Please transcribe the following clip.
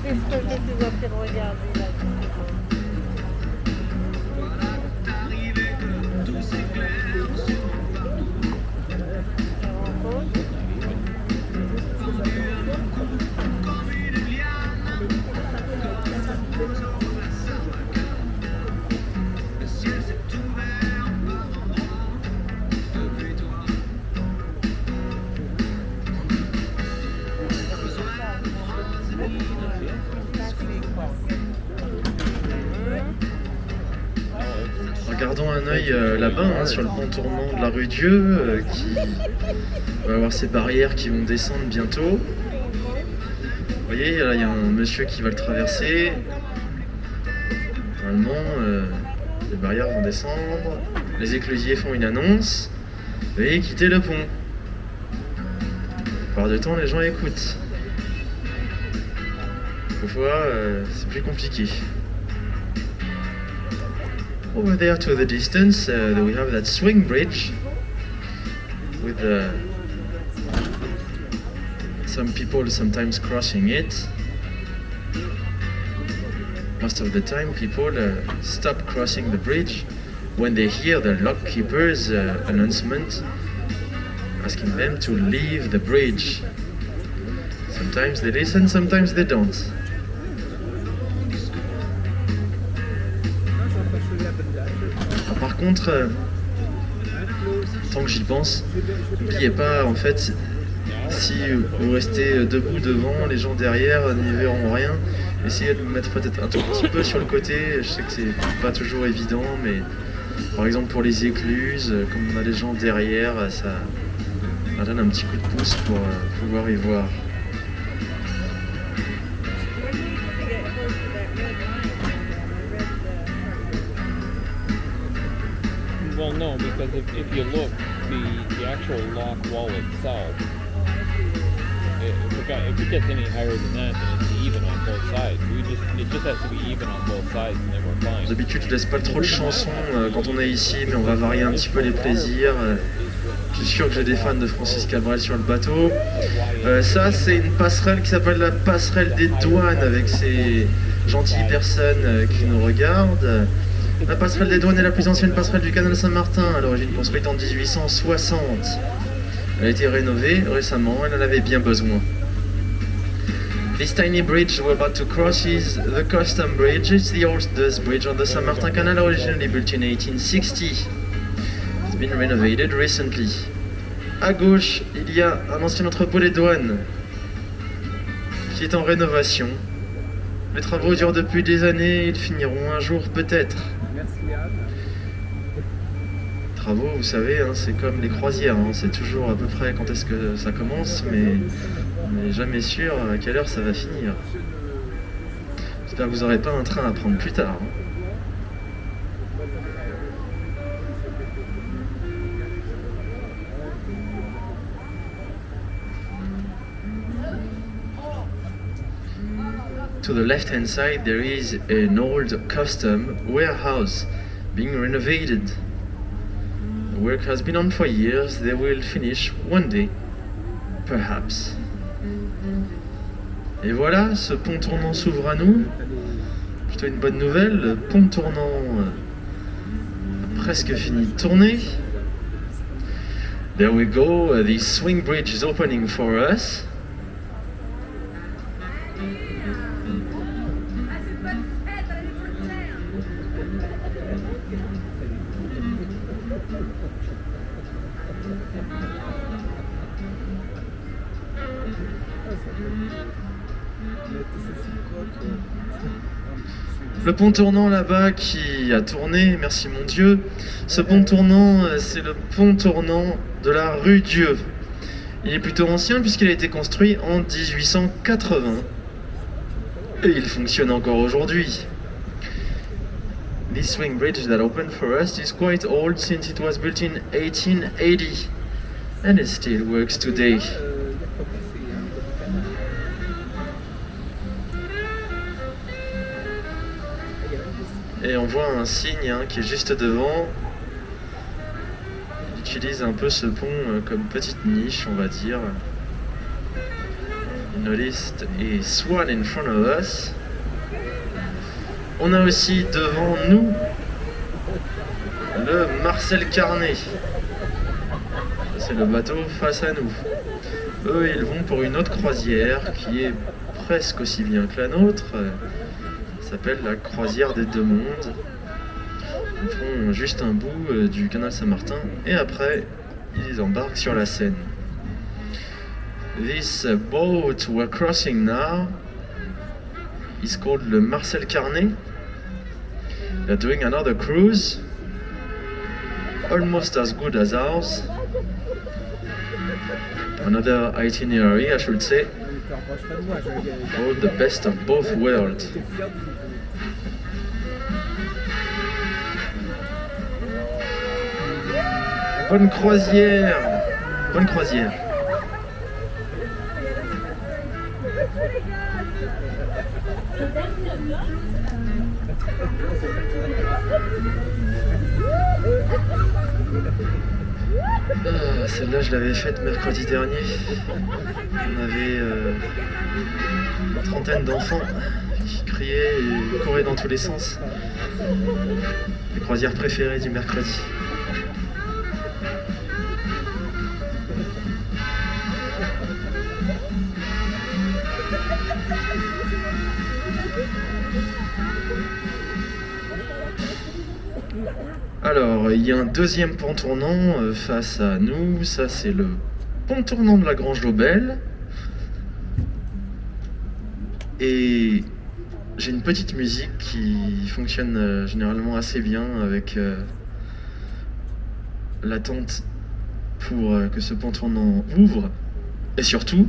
Qu'est-ce que tu dois faire regarder là? Regardons un œil là-bas, hein, sur le pont tournant de la rue Dieu, qui va avoir ses barrières qui vont descendre bientôt. Vous voyez, là il y a un monsieur qui va le traverser. Normalement, les barrières vont descendre. Les éclusiers font une annonce. Veuillez quitter le pont. Par de temps, les gens écoutent. Parfois, c'est plus compliqué. Over there to the distance, we have that swing bridge with some people sometimes crossing it. Most of the time, people stop crossing the bridge when they hear the lockkeeper's announcement asking them to leave the bridge. Sometimes they listen, sometimes they don't. Par contre, tant que j'y pense, n'oubliez pas, en fait, si vous restez debout devant, les gens derrière n'y verront rien. Essayez de vous mettre peut-être un tout petit peu sur le côté. Je sais que c'est pas toujours évident, mais par exemple pour les écluses, comme on a des gens derrière, ça donne un petit coup de pouce pour pouvoir y voir. Well, no, because if you look, the actual lock wall itself, if it gets any higher than that, then it's even on both sides. It just has to be even on both sides, and then we're fine. D'habitude, je laisse pas trop de chansons quand on est ici, mais on va varier un petit peu les plaisirs. Je suis sûr que j'ai des fans de Francis Cabrel sur le bateau. Ça, c'est une passerelle qui s'appelle la passerelle des douanes, avec ces gentilles personnes qui nous regardent. La passerelle des douanes est la plus ancienne passerelle du canal Saint-Martin, à l'origine construite en 1860. Elle a été rénovée récemment, elle en avait bien besoin. This tiny bridge we're about to cross is the Custom Bridge. It's the oldest bridge on the Saint-Martin Canal, originally built in 1860. It's been renovated recently. À gauche, il y a un ancien entrepôt des douanes qui est en rénovation. Les travaux durent depuis des années, ils finiront un jour peut-être. Travaux, vous savez, hein, c'est comme les croisières, hein, c'est toujours à peu près quand est-ce que ça commence, mais on n'est jamais sûr à quelle heure ça va finir. J'espère que vous n'aurez pas un train à prendre plus tard. Hein. To the left-hand side, there is an old custom warehouse being renovated. The work has been on for years. They will finish one day, perhaps. Et voilà, ce pont tournant s'ouvre à nous. Plutôt une bonne nouvelle. Le pont tournant a presque fini de tourner. There we go. The swing bridge is opening for us. Le pont tournant là-bas qui a tourné, merci mon Dieu. Ce pont tournant, c'est le pont tournant de la rue Dieu. Il est plutôt ancien puisqu'il a été construit en 1880. Et il fonctionne encore aujourd'hui. This swing bridge that opened for us is quite old since it was built in 1880. And it still works today. Et on voit un signe qui est juste devant. Il utilise un peu ce pont comme petite niche, on va dire. noticed is one in front of us. On a aussi devant nous le Marcel Carné. C'est le bateau face à nous. Eux, ils vont pour une autre croisière qui est presque aussi bien que la nôtre. Ça s'appelle la croisière des deux mondes. Ils font juste un bout du canal Saint-Martin et après, ils embarquent sur la Seine. This boat we're crossing now is called le Marcel Carné. They're doing another cruise, almost as good as ours. Another itinerary, I should say. Oh, the best of both worlds. Bonne croisière! Bonne croisière! Celle-là, je l'avais faite mercredi dernier. On avait une trentaine d'enfants qui criaient et couraient dans tous les sens. Les croisières préférées du mercredi. Alors, il y a un deuxième pont tournant face à nous. Ça, c'est le pont tournant de la Grange Lobel. Et j'ai une petite musique qui fonctionne généralement assez bien avec l'attente pour que ce pont tournant ouvre. Et surtout,